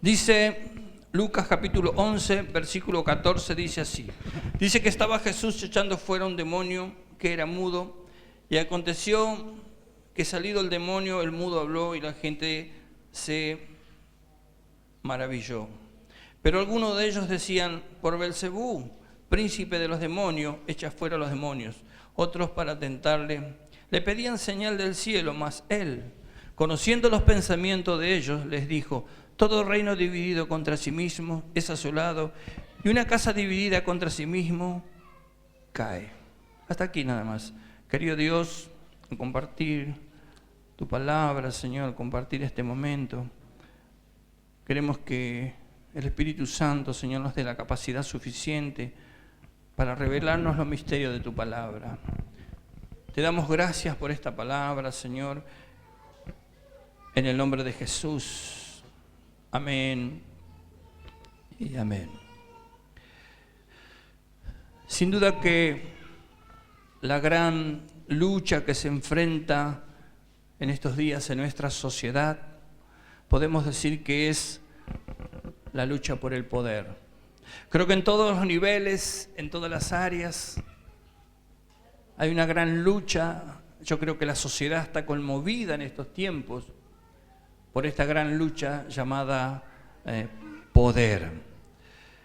Dice Lucas capítulo 11, versículo 14, dice así. Dice que estaba Jesús echando fuera un demonio que era mudo, y aconteció que salido el demonio, el mudo habló y la gente se maravilló. Pero algunos de ellos decían: por Belcebú, príncipe de los demonios, echa fuera a los demonios. Otros, para tentarle, le pedían señal del cielo, mas él, conociendo los pensamientos de ellos, les dijo: todo reino dividido contra sí mismo es asolado, y una casa dividida contra sí mismo cae. Hasta aquí nada más. Querido Dios, compartir tu palabra, Señor, compartir este momento. Queremos que el Espíritu Santo, Señor, nos dé la capacidad suficiente para revelarnos los misterios de tu palabra. Te damos gracias por esta palabra, Señor, en el nombre de Jesús. Amén y amén. Sin duda que la gran lucha que se enfrenta en estos días en nuestra sociedad, podemos decir que es la lucha por el poder. Creo que en todos los niveles, en todas las áreas, hay una gran lucha. Yo creo que la sociedad está conmovida en estos tiempos por esta gran lucha llamada poder.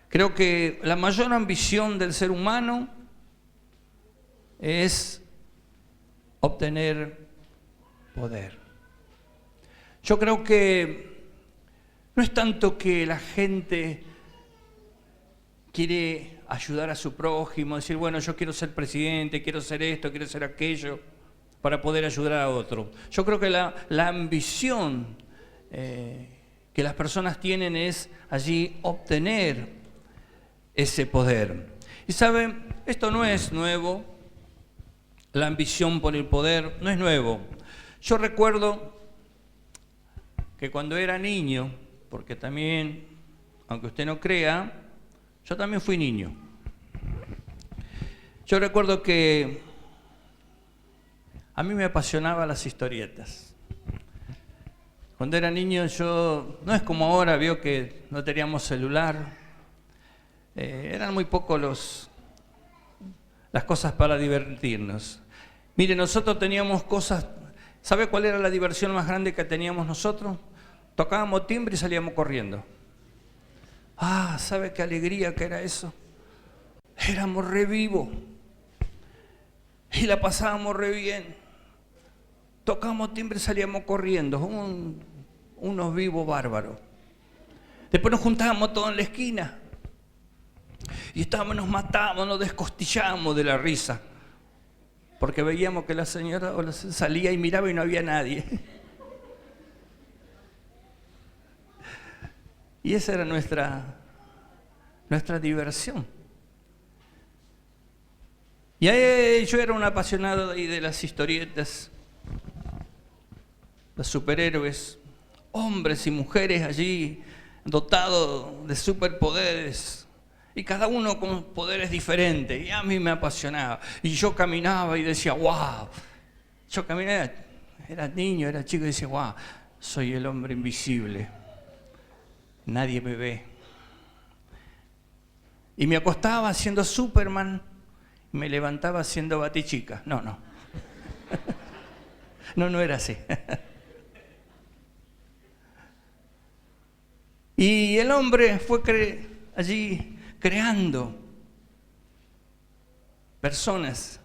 Creo que la mayor ambición del ser humano es obtener poder. Yo creo que no es tanto que la gente quiere ayudar a su prójimo, decir, bueno, yo quiero ser presidente, quiero ser esto, quiero ser aquello, para poder ayudar a otro. Yo creo que la ambición que las personas tienen es allí obtener ese poder. Y saben, esto no es nuevo, la ambición por el poder no es nuevo. Yo recuerdo que cuando era niño, porque también, aunque usted no crea, yo también fui niño. Yo recuerdo que a mí me apasionaban las historietas. Cuando era niño yo, no es como ahora, vio que no teníamos celular, eran muy pocos las cosas para divertirnos. Mire, nosotros teníamos cosas, ¿sabe cuál era la diversión más grande que teníamos nosotros? Tocábamos timbre y salíamos corriendo. Ah, ¿sabe qué alegría que era eso? Éramos re vivos y la pasábamos re bien. Tocábamos timbre y salíamos corriendo, unos vivos bárbaros. Después nos juntábamos todos en la esquina y nos matábamos, nos descostillábamos de la risa, porque veíamos que la señora salía y miraba y no había nadie. Y esa era nuestra diversión. Y ahí yo era un apasionado de las historietas, los superhéroes, hombres y mujeres allí dotados de superpoderes, y cada uno con poderes diferentes, y a mí me apasionaba. Y yo caminaba y decía, wow, yo caminaba, era niño, era chico y decía, wow, soy el hombre invisible, nadie me ve. Y me acostaba siendo Superman, y me levantaba siendo Batichica. No. No era así. Y el hombre fue allí creando personas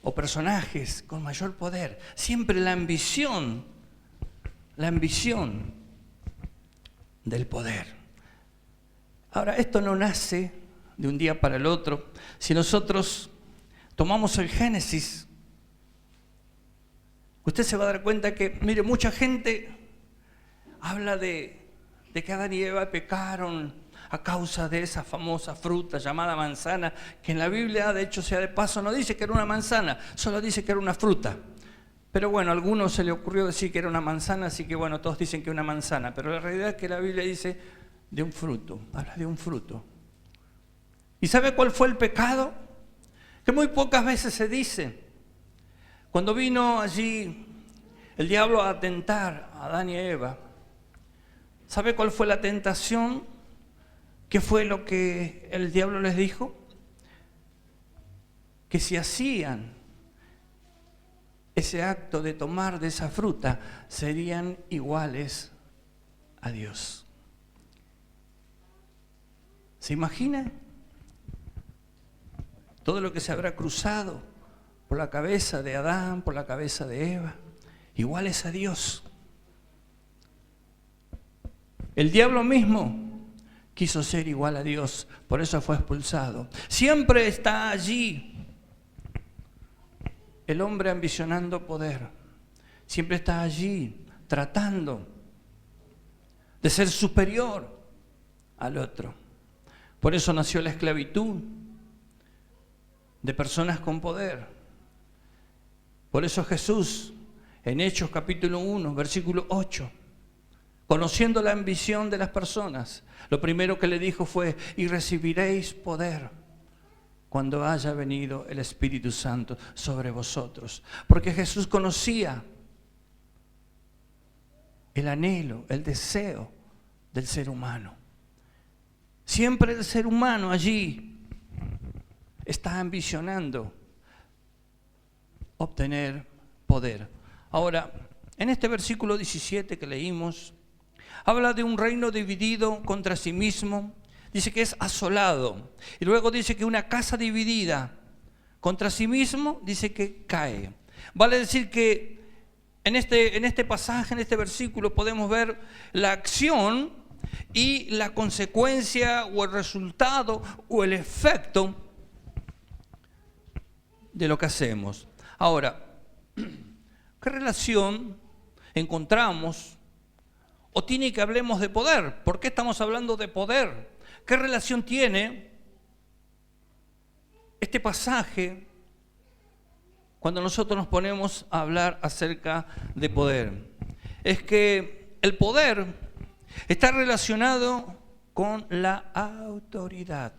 o personajes con mayor poder. Siempre la ambición del poder. Ahora, esto no nace de un día para el otro. Si nosotros tomamos el Génesis, usted se va a dar cuenta que, mire, mucha gente habla de que Adán y Eva pecaron a causa de esa famosa fruta llamada manzana, que en la Biblia, de hecho, sea de paso, no dice que era una manzana, solo dice que era una fruta. Pero bueno, a algunos se le ocurrió decir que era una manzana, así que bueno, todos dicen que es una manzana, pero la realidad es que la Biblia dice de un fruto, habla de un fruto. ¿Y sabe cuál fue el pecado? Que muy pocas veces se dice. Cuando vino allí el diablo a tentar a Adán y a Eva, ¿Sabe cuál fue la tentación? ¿Qué fue lo que el diablo les dijo? Que si hacían ese acto de tomar de esa fruta, serían iguales a Dios. ¿Se imagina? Todo lo que se habrá cruzado por la cabeza de Adán, por la cabeza de Eva, iguales a Dios. El diablo mismo quiso ser igual a Dios, por eso fue expulsado. Siempre está allí el hombre ambicionando poder. Siempre está allí tratando de ser superior al otro. Por eso nació la esclavitud de personas con poder. Por eso Jesús, en Hechos capítulo 1, versículo 8, conociendo la ambición de las personas, lo primero que le dijo fue: y recibiréis poder cuando haya venido el Espíritu Santo sobre vosotros. Porque Jesús conocía el anhelo, el deseo del ser humano. Siempre el ser humano allí está ambicionando obtener poder. Ahora, en este versículo 17 que leímos, habla de un reino dividido contra sí mismo. Dice que es asolado. Y luego dice que una casa dividida contra sí mismo, dice que cae. Vale decir que en este pasaje, en este versículo, podemos ver la acción y la consecuencia o el resultado o el efecto de lo que hacemos. Ahora, ¿qué relación encontramos o tiene que hablemos de poder? ¿Por qué estamos hablando de poder? ¿Qué relación tiene este pasaje cuando nosotros nos ponemos a hablar acerca de poder? Es que el poder está relacionado con la autoridad,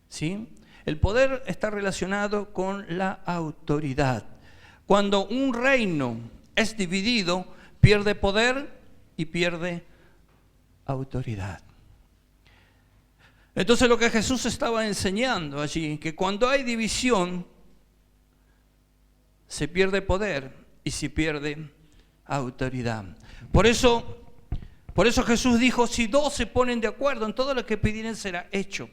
¿sí? El poder está relacionado con la autoridad. Cuando un reino es dividido, pierde poder y pierde autoridad. Entonces lo que Jesús estaba enseñando allí, que cuando hay división, se pierde poder y se pierde autoridad. Por eso Jesús dijo: si dos se ponen de acuerdo en todo lo que pidieren será hecho.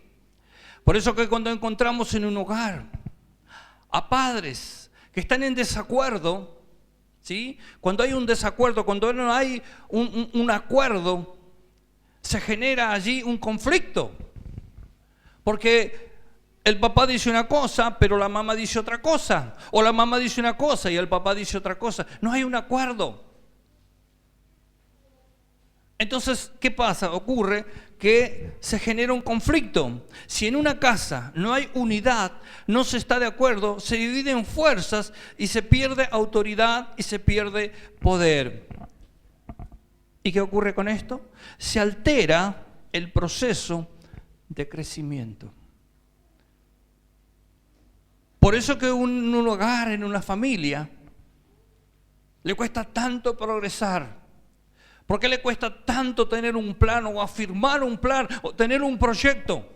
Por eso que cuando encontramos en un hogar a padres que están en desacuerdo, ¿sí? Cuando hay un desacuerdo, cuando no hay un acuerdo, se genera allí un conflicto. Porque el papá dice una cosa, pero la mamá dice otra cosa. O la mamá dice una cosa y el papá dice otra cosa. No hay un acuerdo. Entonces, ¿qué pasa? Ocurre que se genera un conflicto. Si en una casa no hay unidad, no se está de acuerdo, se dividen fuerzas y se pierde autoridad y se pierde poder. ¿Y qué ocurre con esto? Se altera el proceso de crecimiento. Por eso que en un hogar, en una familia, le cuesta tanto progresar. ¿Por qué le cuesta tanto tener un plan o afirmar un plan o tener un proyecto?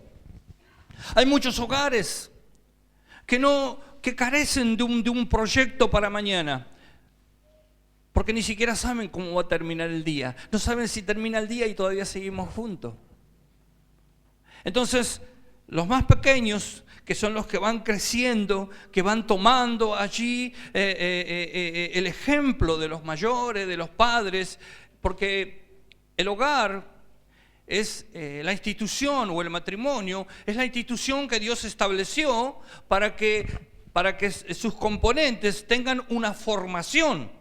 Hay muchos hogares que carecen de un proyecto para mañana, porque ni siquiera saben cómo va a terminar el día. No saben si termina el día y todavía seguimos juntos. Entonces, los más pequeños, que son los que van creciendo, que van tomando allí el ejemplo de los mayores, de los padres, porque el hogar es la institución, o el matrimonio es la institución que Dios estableció para que sus componentes tengan una formación.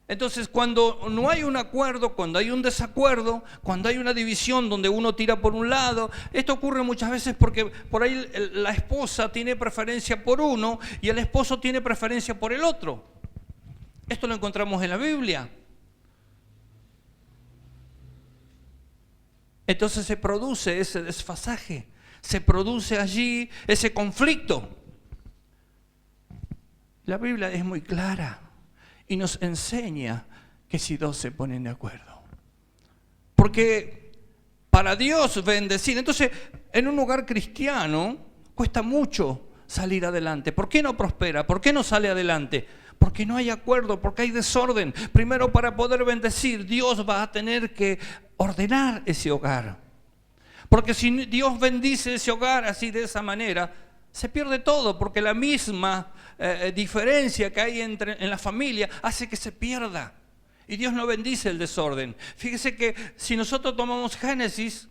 Entonces, cuando no hay un acuerdo, cuando hay un desacuerdo, cuando hay una división donde uno tira por un lado, esto ocurre muchas veces porque por ahí la esposa tiene preferencia por uno y el esposo tiene preferencia por el otro. Esto lo encontramos en la Biblia. Entonces se produce ese desfasaje, se produce allí ese conflicto. La Biblia es muy clara y nos enseña que si dos se ponen de acuerdo. Porque para Dios bendecir. Entonces, en un hogar cristiano cuesta mucho salir adelante. ¿Por qué no prospera? ¿Por qué no sale adelante? Porque no hay acuerdo, porque hay desorden. Primero, para poder bendecir, Dios va a tener que ordenar ese hogar. Porque si Dios bendice ese hogar así de esa manera, se pierde todo, porque la misma diferencia que hay en la familia hace que se pierda. Y Dios no bendice el desorden. Fíjese que si nosotros tomamos Génesis,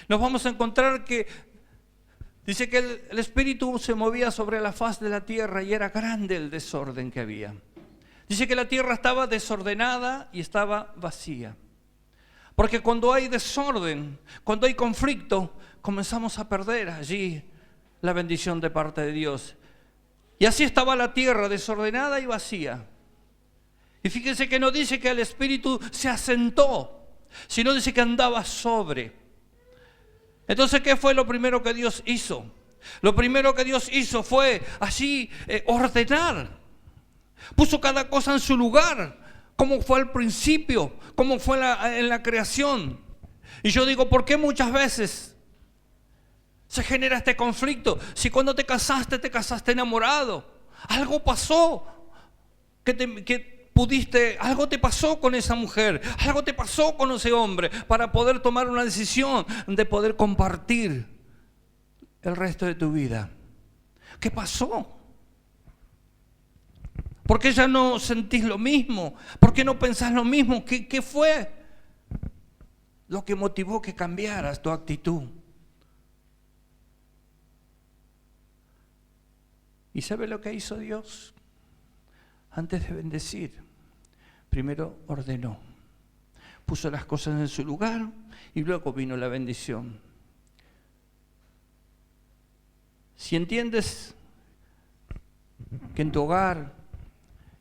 nos vamos a encontrar que dice que el Espíritu se movía sobre la faz de la tierra y era grande el desorden que había. Dice que la tierra estaba desordenada y estaba vacía. Porque cuando hay desorden, cuando hay conflicto, comenzamos a perder allí la bendición de parte de Dios. Y así estaba la tierra desordenada y vacía. Y fíjense que no dice que el Espíritu se asentó, sino dice que andaba sobre. Entonces, ¿qué fue lo primero que Dios hizo? Lo primero que Dios hizo fue así ordenar. Puso cada cosa en su lugar, como fue al principio, como fue en la creación. Y yo digo, ¿por qué muchas veces se genera este conflicto? Si cuando te casaste enamorado. Algo pasó algo te pasó con esa mujer, algo te pasó con ese hombre para poder tomar una decisión de poder compartir el resto de tu vida. ¿Qué pasó? ¿Por qué ya no sentís lo mismo? ¿Por qué no pensás lo mismo? ¿Qué fue lo que motivó que cambiaras tu actitud? ¿Y sabe lo que hizo Dios? Antes de bendecir, primero ordenó. Puso las cosas en su lugar y luego vino la bendición. Si entiendes que en tu hogar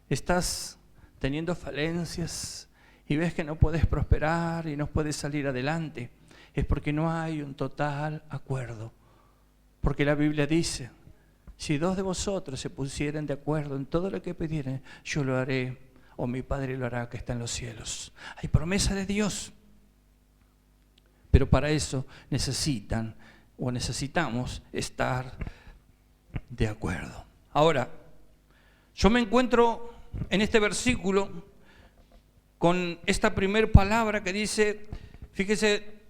estás teniendo falencias y ves que no puedes prosperar y no puedes salir adelante, es porque no hay un total acuerdo. Porque la Biblia dice, si dos de vosotros se pusieren de acuerdo en todo lo que pidieren, yo lo haré, o mi Padre lo hará que está en los cielos. Hay promesa de Dios. Pero para eso necesitamos estar de acuerdo. Ahora, yo me encuentro en este versículo con esta primera palabra que dice, fíjese,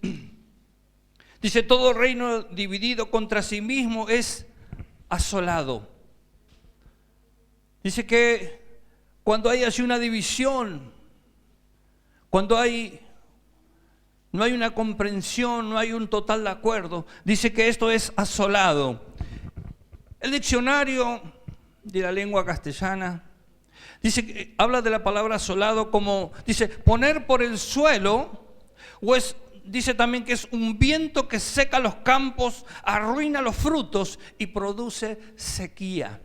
dice, todo reino dividido contra sí mismo es asolado. Dice que cuando hay así una división, cuando no hay una comprensión, no hay un total de acuerdo, dice que esto es asolado. El diccionario de la lengua castellana dice que habla de la palabra asolado como, dice, poner por el suelo, dice también que es un viento que seca los campos, arruina los frutos y produce sequía.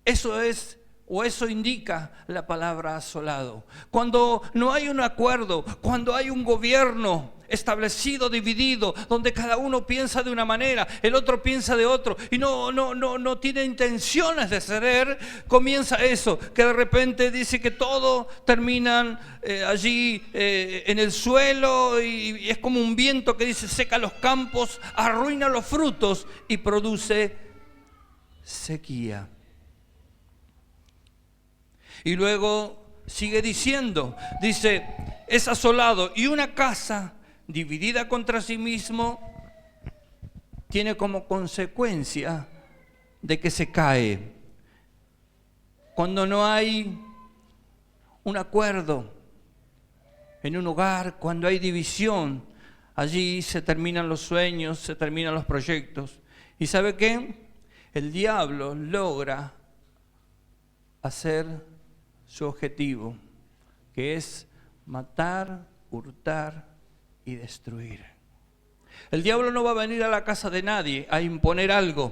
Eso indica la palabra asolado. Cuando no hay un acuerdo, cuando hay un gobierno establecido, dividido, donde cada uno piensa de una manera, el otro piensa de otro, y no tiene intenciones de ceder, comienza eso, que de repente dice que todo terminan allí en el suelo, y es como un viento que dice seca los campos, arruina los frutos y produce sequía. Y luego sigue diciendo, dice, es asolado, y una casa dividida contra sí mismo tiene como consecuencia de que se cae. Cuando no hay un acuerdo en un hogar, cuando hay división, allí se terminan los sueños, se terminan los proyectos. ¿Y sabe qué? El diablo logra hacer su objetivo, que es matar, hurtar y destruir. El diablo no va a venir a la casa de nadie a imponer algo.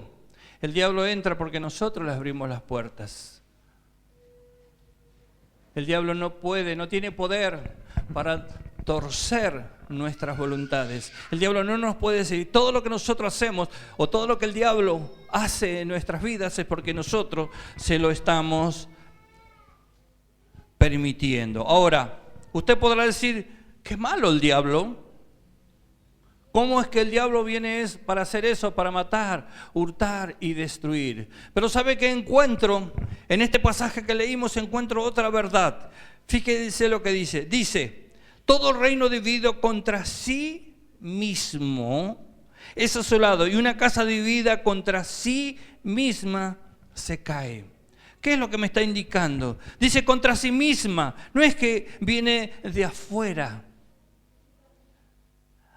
El diablo entra porque nosotros le abrimos las puertas. El diablo no tiene poder para torcer nuestras voluntades. El diablo no nos puede decir, todo lo que nosotros hacemos o todo lo que el diablo hace en nuestras vidas es porque nosotros se lo estamos permitiendo. Ahora, usted podrá decir, qué malo el diablo. ¿Cómo es que el diablo viene para hacer eso? Para matar, hurtar y destruir. Pero ¿sabe qué encuentro? En este pasaje que leímos encuentro otra verdad. Fíjese lo que dice. Dice, todo reino dividido contra sí mismo es asolado, y una casa dividida contra sí misma se cae. ¿Qué es lo que me está indicando? Dice contra sí misma. No es que viene de afuera.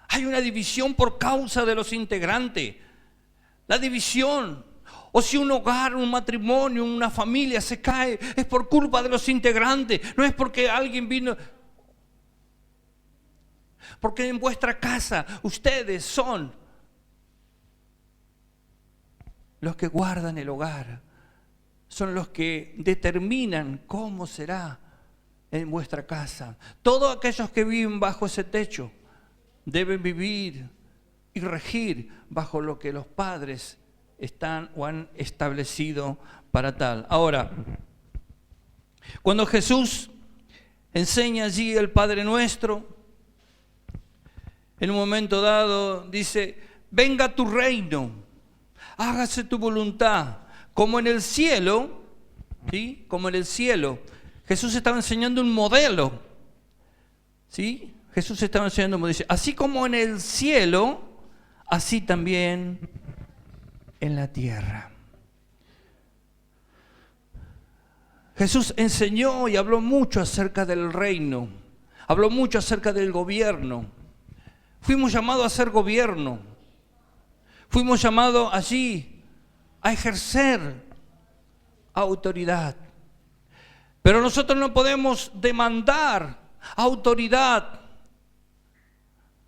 Hay una división por causa de los integrantes. La división. O si un hogar, un matrimonio, una familia se cae, es por culpa de los integrantes. No es porque alguien vino. Porque en vuestra casa ustedes son los que guardan el hogar. Son los que determinan cómo será en vuestra casa. Todos aquellos que viven bajo ese techo deben vivir y regir bajo lo que los padres están o han establecido para tal. Ahora, cuando Jesús enseña allí el Padre Nuestro, en un momento dado dice, venga tu reino, hágase tu voluntad, como en el cielo, ¿sí? Como en el cielo. Jesús estaba enseñando un modelo, ¿sí? Jesús estaba enseñando, como dice, así como en el cielo, así también en la tierra. Jesús enseñó y habló mucho acerca del reino, habló mucho acerca del gobierno. Fuimos llamados a hacer gobierno, fuimos llamados allí a ejercer autoridad. Pero nosotros no podemos demandar autoridad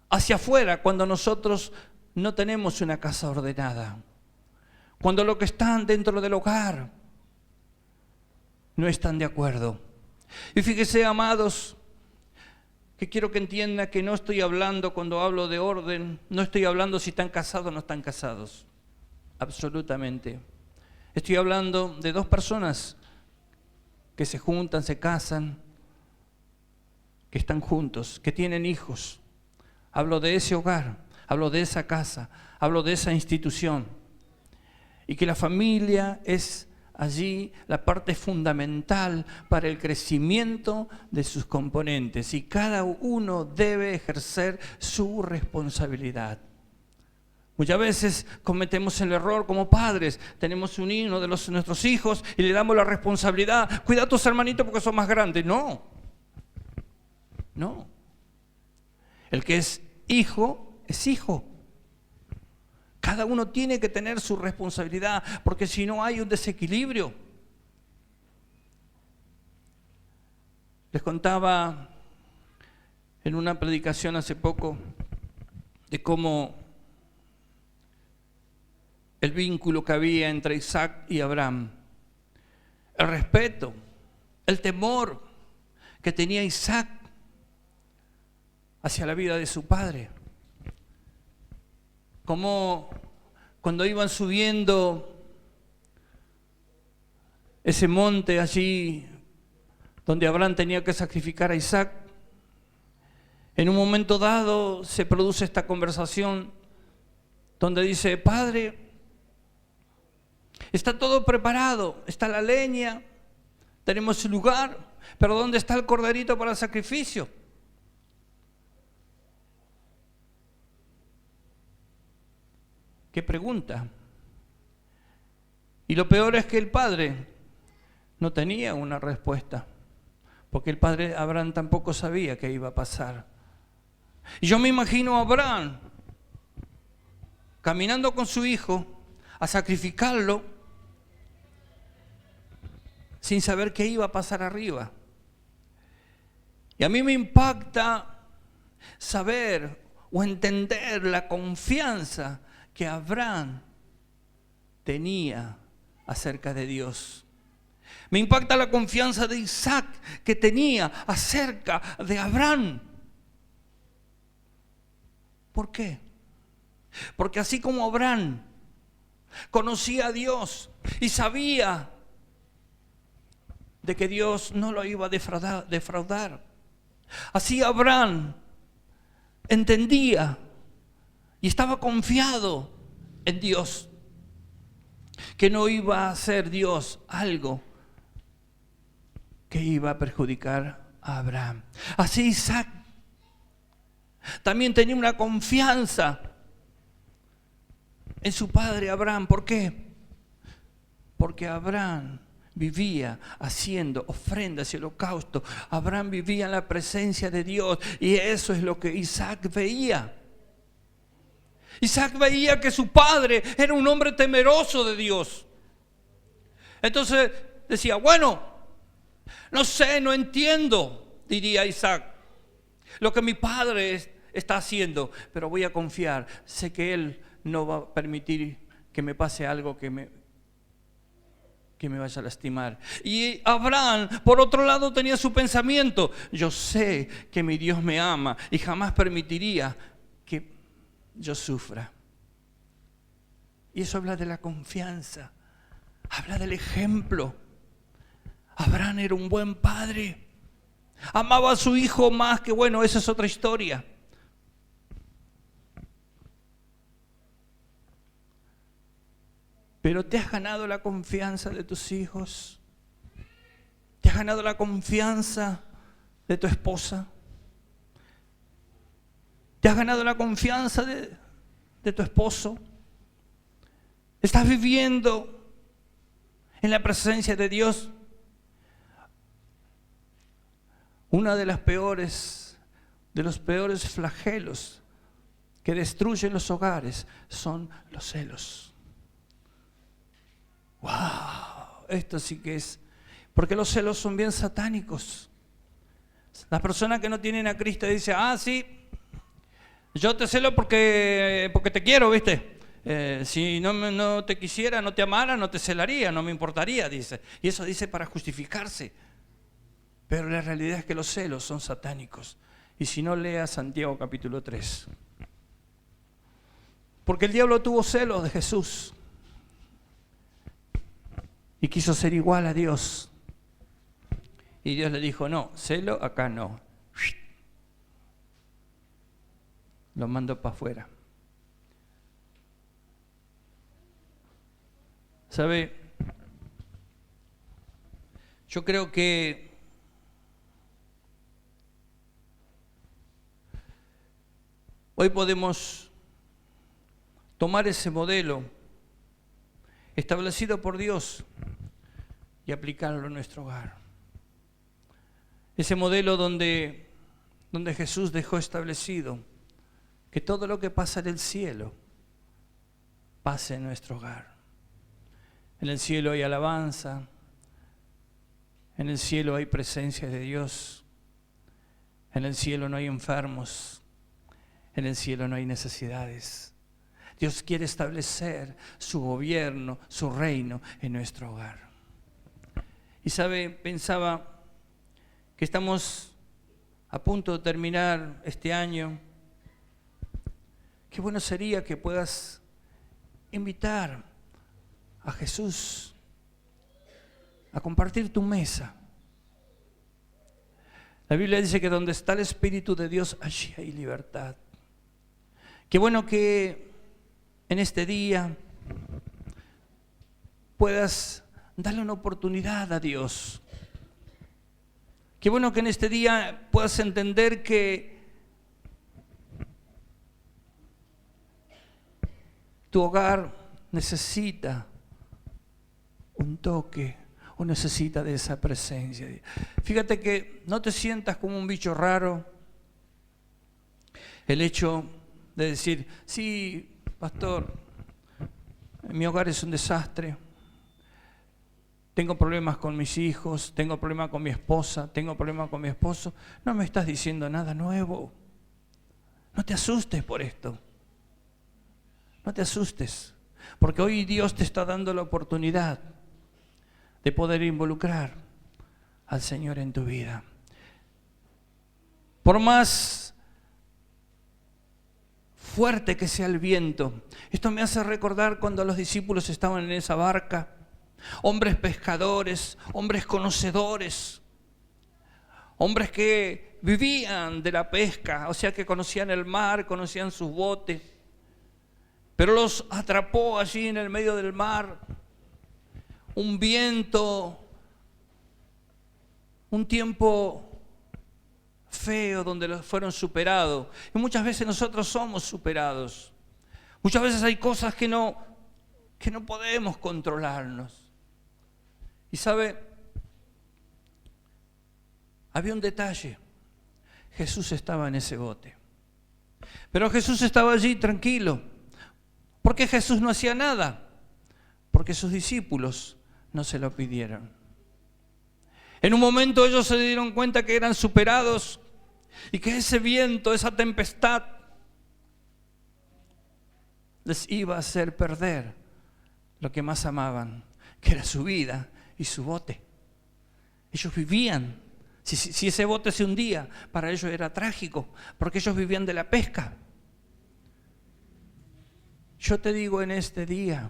hacia afuera cuando nosotros no tenemos una casa ordenada. Cuando los que están dentro del hogar no están de acuerdo. Y fíjese, amados, que quiero que entienda que no estoy hablando, cuando hablo de orden, no estoy hablando si están casados o no están casados. Absolutamente. Estoy hablando de dos personas que se juntan, se casan, que están juntos, que tienen hijos. Hablo de ese hogar, hablo de esa casa, hablo de esa institución. Y que la familia es allí la parte fundamental para el crecimiento de sus componentes. Y cada uno debe ejercer su responsabilidad. Muchas veces cometemos el error como padres. Tenemos uno de nuestros hijos y le damos la responsabilidad. Cuida a tus hermanitos porque son más grandes. No. El que es hijo, es hijo. Cada uno tiene que tener su responsabilidad, porque si no hay un desequilibrio. Les contaba en una predicación hace poco de cómo el vínculo que había entre Isaac y Abraham, el respeto, el temor que tenía Isaac hacia la vida de su padre. Como cuando iban subiendo ese monte allí donde Abraham tenía que sacrificar a Isaac, en un momento dado se produce esta conversación donde dice: Padre, está todo preparado, está la leña, tenemos el lugar, pero ¿dónde está el corderito para el sacrificio? ¿Qué pregunta? Y lo peor es que el padre no tenía una respuesta, porque el padre Abraham tampoco sabía qué iba a pasar. Y yo me imagino a Abraham caminando con su hijo a sacrificarlo sin saber qué iba a pasar arriba. Y a mí me impacta saber o entender la confianza que Abraham tenía acerca de Dios. Me impacta la confianza de Isaac que tenía acerca de Abraham. ¿Por qué? Porque así como Abraham conocía a Dios y sabía de que Dios no lo iba a defraudar, así Abraham entendía y estaba confiado en Dios, que no iba a hacer Dios algo que iba a perjudicar a Abraham. Así Isaac también tenía una confianza en su padre Abraham. ¿Por qué? Porque Abraham vivía haciendo ofrendas y holocaustos. Abraham vivía en la presencia de Dios, y eso es lo que Isaac veía. Isaac veía que su padre era un hombre temeroso de Dios. Entonces decía, bueno, no sé, no entiendo, diría Isaac, lo que mi padre está haciendo, pero voy a confiar. Sé que él no va a permitir que me pase algo que me vaya a lastimar. Y Abraham, por otro lado, tenía su pensamiento: yo sé que mi Dios me ama y jamás permitiría que yo sufra. Y eso habla de la confianza, habla del ejemplo. Abraham era un buen padre, amaba a su hijo más que, bueno, esa es otra historia. Pero ¿te has ganado la confianza de tus hijos? ¿Te has ganado la confianza de tu esposa? ¿Te has ganado la confianza de tu esposo? ¿Estás viviendo en la presencia de Dios? Una de los peores flagelos que destruyen los hogares son los celos. ¡Wow! Esto sí que es... Porque los celos son bien satánicos. Las personas que no tienen a Cristo dicen, sí, yo te celo porque te quiero, ¿viste? Si no te quisiera, no te amara, no te celaría, no me importaría, dice. Y eso dice para justificarse. Pero la realidad es que los celos son satánicos. Y si no, lea Santiago capítulo 3. Porque el diablo tuvo celos de Jesús y quiso ser igual a Dios. Y Dios le dijo, no, celo acá no. Lo mando para afuera. ¿Sabe? Yo creo que hoy podemos tomar ese modelo establecido por Dios y aplicarlo en nuestro hogar. Ese modelo donde Jesús dejó establecido que todo lo que pasa en el cielo pase en nuestro hogar. En el cielo hay alabanza, en el cielo hay presencia de Dios, en el cielo no hay enfermos, en el cielo no hay necesidades. Dios quiere establecer su gobierno, su reino en nuestro hogar. Y sabe, pensaba que estamos a punto de terminar este año. Qué bueno sería que puedas invitar a Jesús a compartir tu mesa. La Biblia dice que donde está el Espíritu de Dios, allí hay libertad. Qué bueno que en este día puedas darle una oportunidad a Dios. Qué bueno que en este día puedas entender que tu hogar necesita un toque o necesita de esa presencia. Fíjate que no te sientas como un bicho raro. El hecho de decir, sí, pastor, mi hogar es un desastre, tengo problemas con mis hijos, tengo problemas con mi esposa, tengo problemas con mi esposo. No me estás diciendo nada nuevo. No te asustes por esto. No te asustes, porque hoy Dios te está dando la oportunidad de poder involucrar al Señor en tu vida. Por más fuerte que sea el viento, esto me hace recordar cuando los discípulos estaban en esa barca, hombres pescadores, hombres conocedores, hombres que vivían de la pesca, o sea que conocían el mar, conocían sus botes, pero los atrapó allí en el medio del mar un viento, un tiempo feo donde los fueron superados. Y muchas veces nosotros somos superados. Muchas veces hay cosas que no podemos controlarnos. Y sabe, había un detalle. Jesús estaba en ese bote. Pero Jesús estaba allí tranquilo. ¿Por qué Jesús no hacía nada? Porque sus discípulos no se lo pidieron. En un momento ellos se dieron cuenta que eran superados y que ese viento, esa tempestad, les iba a hacer perder lo que más amaban, que era su vida y su bote. Ellos vivían. Si ese bote se hundía, para ellos era trágico, porque ellos vivían de la pesca. Yo te digo en este día,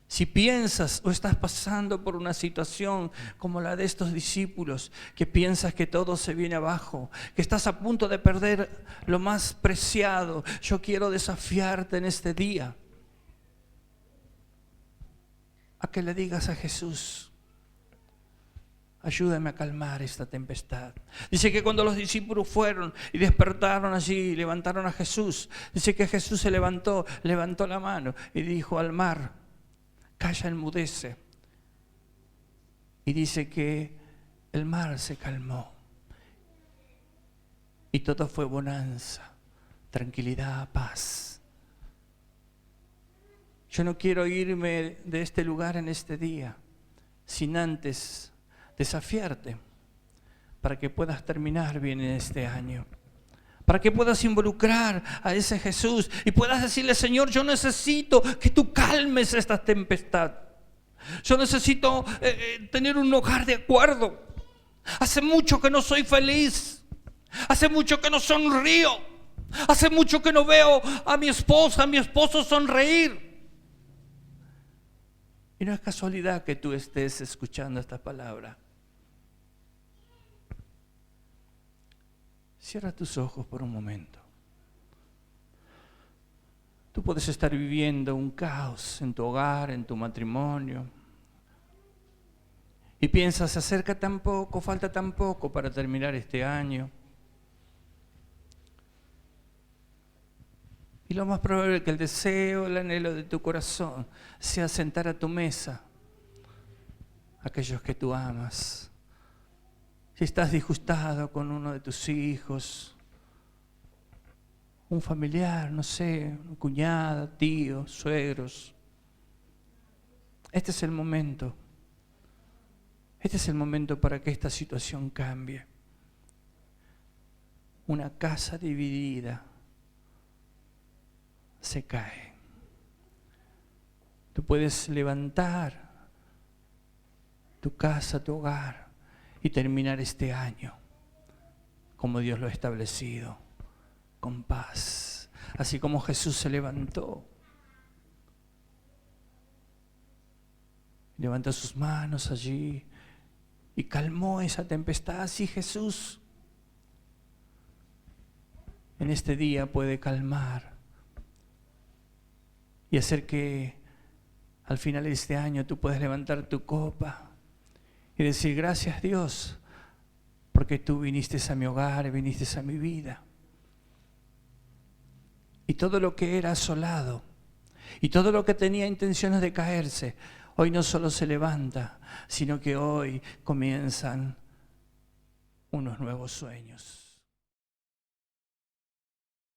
si piensas o estás pasando por una situación como la de estos discípulos, que piensas que todo se viene abajo, que estás a punto de perder lo más preciado, yo quiero desafiarte en este día a que le digas a Jesús: ayúdame a calmar esta tempestad. Dice que cuando los discípulos fueron y despertaron allí y levantaron a Jesús, dice que Jesús se levantó la mano y dijo al mar: calla, enmudece. Y dice que el mar se calmó y todo fue bonanza, tranquilidad, paz. Yo no quiero irme de este lugar en este día sin antes desafiarte para que puedas terminar bien en este año, para que puedas involucrar a ese Jesús y puedas decirle: Señor, yo necesito que tú calmes esta tempestad. Yo necesito tener un hogar de acuerdo. Hace mucho que no soy feliz. Hace mucho que no sonrío. Hace mucho que no veo a mi esposa, a mi esposo sonreír. Y no es casualidad que tú estés escuchando esta palabra. Cierra tus ojos por un momento. Tú puedes estar viviendo un caos en tu hogar, en tu matrimonio. Y piensas: se acerca tan poco, falta tan poco para terminar este año. Y lo más probable es que el deseo, el anhelo de tu corazón sea sentar a tu mesa a aquellos que tú amas. Si estás disgustado con uno de tus hijos, un familiar, no sé, una cuñada, tío, suegros, este es el momento. Este es el momento para que esta situación cambie. Una casa dividida se cae. Tú puedes levantar tu casa, tu hogar y terminar este año como Dios lo ha establecido, con paz. Así como Jesús se levantó, levantó sus manos allí y calmó esa tempestad. Así Jesús en este día puede calmar y hacer que al final de este año tú puedas levantar tu copa y decir: gracias, Dios, porque tú viniste a mi hogar, viniste a mi vida. Y todo lo que era asolado y todo lo que tenía intenciones de caerse, hoy no solo se levanta, sino que hoy comienzan unos nuevos sueños.